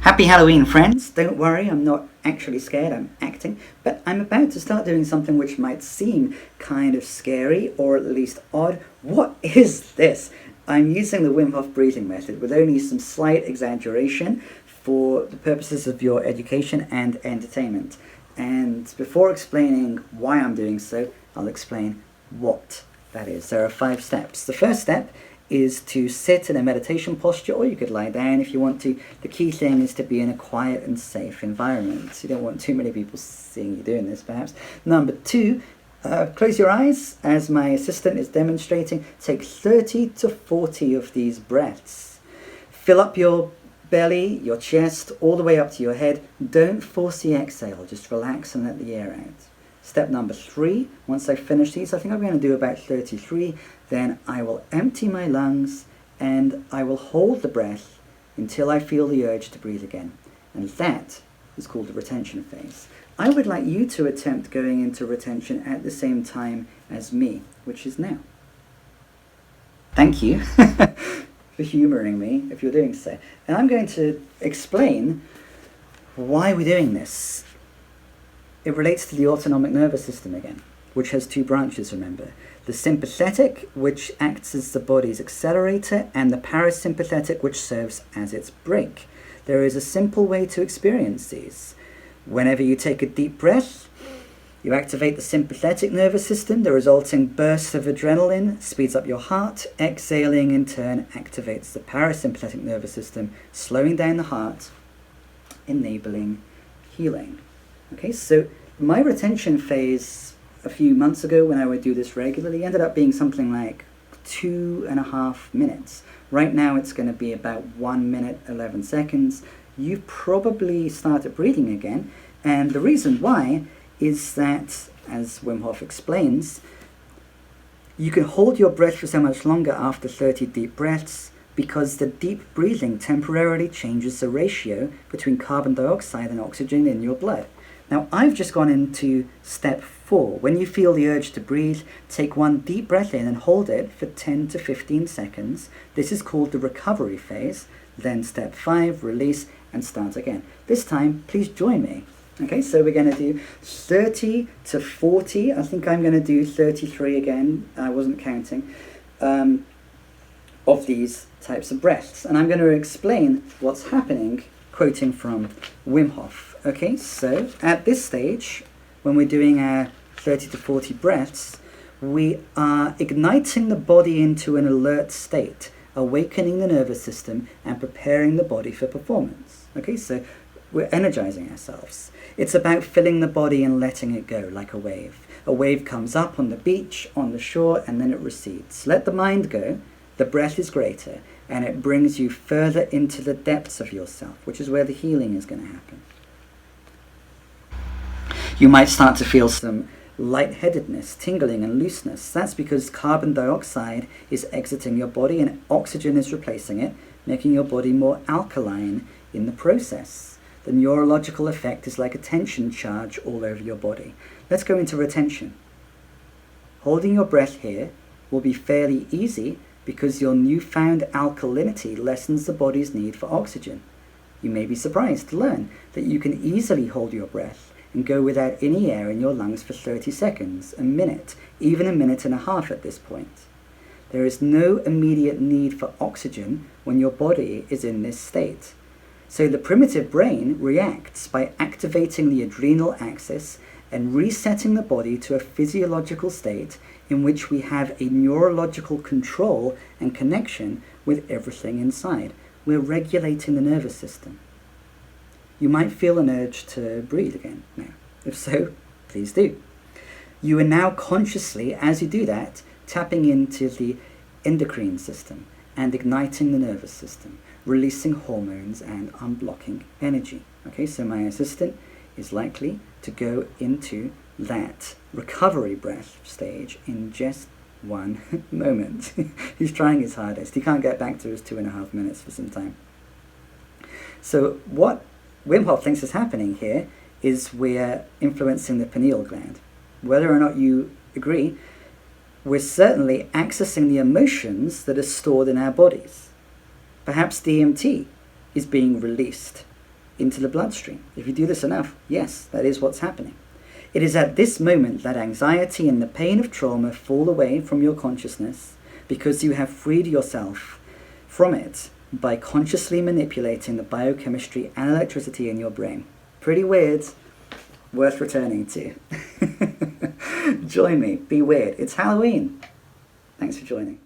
Happy Halloween, friends! Don't worry, I'm not actually scared, I'm acting, but I'm about to start doing something which might seem kind of scary, or at least odd. What is this? I'm using the Wim Hof breathing method with only some slight exaggeration for the purposes of your education and entertainment. And before explaining why I'm doing so, I'll explain what that is. There are 5 steps. The first step is to sit in a meditation posture, or you could lie down if you want to. The key thing is to be in a quiet and safe environment. You don't want too many people seeing you doing this, perhaps. Number 2, close your eyes as my assistant is demonstrating. Take 30 to 40 of these breaths. Fill up your belly, your chest, all the way up to your head. Don't force the exhale, just relax and let the air out. Step number 3, once I finish these, I think I'm going to do about 33, then I will empty my lungs and I will hold the breath until I feel the urge to breathe again. And that is called the retention phase. I would like you to attempt going into retention at the same time as me, which is now. Thank you for humouring me if you're doing so. And I'm going to explain why we're doing this. It relates to the autonomic nervous system again, which has 2 branches, remember. The sympathetic, which acts as the body's accelerator, and the parasympathetic, which serves as its brake. There is a simple way to experience these. Whenever you take a deep breath, you activate the sympathetic nervous system. The resulting burst of adrenaline speeds up your heart. Exhaling, in turn, activates the parasympathetic nervous system, slowing down the heart, enabling healing. Okay, so my retention phase a few months ago, when I would do this regularly, ended up being something like 2.5 minutes. Right now it's going to be about 1 minute 11 seconds. You've probably started breathing again, and the reason why is that, as Wim Hof explains, you can hold your breath for so much longer after 30 deep breaths because the deep breathing temporarily changes the ratio between carbon dioxide and oxygen in your blood. Now, I've just gone into step 4. When you feel the urge to breathe, take 1 deep breath in and hold it for 10 to 15 seconds. This is called the recovery phase. Then step 5, release and start again. This time, please join me. Okay, so we're going to do 30 to 40. I think I'm going to do 33 again. I wasn't counting. Of these types of breaths. And I'm going to explain what's happening, quoting from Wim Hof. Okay, so at this stage, when we're doing our 30 to 40 breaths, we are igniting the body into an alert state, awakening the nervous system and preparing the body for performance. Okay, so we're energizing ourselves. It's about filling the body and letting it go like a wave. A wave comes up on the beach, on the shore, and then it recedes. Let the mind go. The breath is greater, and it brings you further into the depths of yourself, which is where the healing is going to happen. You might start to feel some lightheadedness, tingling and looseness. That's because carbon dioxide is exiting your body and oxygen is replacing it, making your body more alkaline in the process. The neurological effect is like a tension charge all over your body. Let's go into retention. Holding your breath here will be fairly easy because your newfound alkalinity lessens the body's need for oxygen. You may be surprised to learn that you can easily hold your breath and go without any air in your lungs for 30 seconds, a minute, even a minute and a half at this point. There is no immediate need for oxygen when your body is in this state. So the primitive brain reacts by activating the adrenal axis and resetting the body to a physiological state in which we have a neurological control and connection with everything inside. We're regulating the nervous system. You might feel an urge to breathe again now. If so, please do. You are now consciously, as you do that, tapping into the endocrine system and igniting the nervous system, releasing hormones and unblocking energy. Okay, so my assistant is likely to go into that recovery breath stage in just 1 moment. He's trying his hardest. He can't get back to his 2.5 minutes for some time. So what Wim Hof thinks is happening here is we're influencing the pineal gland. Whether or not you agree, we're certainly accessing the emotions that are stored in our bodies. Perhaps DMT is being released into the bloodstream. If you do this enough, yes, that is what's happening. It is at this moment that anxiety and the pain of trauma fall away from your consciousness because you have freed yourself from it by consciously manipulating the biochemistry and electricity in your brain. Pretty weird, worth returning to. Join me, be weird. It's Halloween. Thanks for joining.